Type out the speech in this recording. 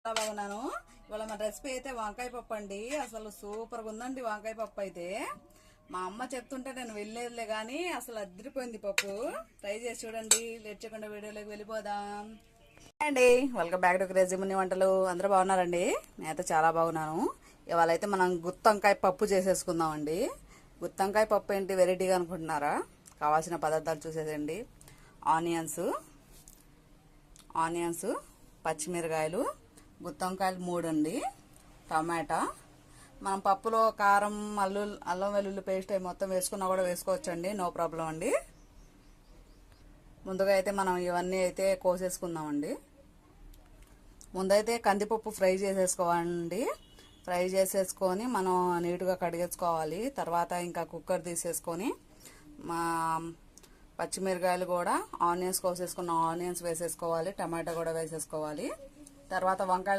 చాలా బాగున్నాను. ఇవాళ మన రెసిపీ అయితే వంకాయ పప్పు అండి. అసలు సూపర్గా ఉందండి వంకాయ పప్పు అయితే. మా అమ్మ చెప్తుంటే నేను వెళ్ళేదిలే కానీ అసలు అదిరిపోయింది పప్పు. ట్రై చేసి చూడండి. లేట్ చేయకుండా వీడియోలోకి వెళ్ళిపోదాం అండి. Welcome back to crazy Munni వంటలు. అందరూ బాగున్నారండి? నేనైతే చాలా బాగున్నాను. ఇవాళ అయితే మనం గుత్తొంకాయ పప్పు చేసేసుకుందామండి. గుత్తొంకాయ పప్పు ఏంటి వెరైటీగా అనుకుంటున్నారా? కావాల్సిన పదార్థాలు చూసేసండి. ఆనియన్స్, పచ్చిమిరకాయలు, గుత్తొంకాయలు 3 అండి, టమాటా. మనం పప్పులో కారం, అల్లం వెల్లుల్లి పేస్ట్ మొత్తం వేసుకున్నా కూడా వేసుకోవచ్చండి, నో ప్రాబ్లం అండి. ముందుగా అయితే మనం ఇవన్నీ అయితే కోసేసుకుందామండి. ముందైతే కందిపప్పు ఫ్రై చేసేసుకోవాలండి. ఫ్రై చేసేసుకొని మనం నీట్గా కడిగేసుకోవాలి. తర్వాత ఇంకా కుక్కర్ తీసేసుకొని మా పచ్చిమిరకాయలు కూడా ఆనియన్స్ కోసేసుకున్న ఆనియన్స్ వేసేసుకోవాలి. టమాటా కూడా వేసేసుకోవాలి. తర్వాత వంకాయలు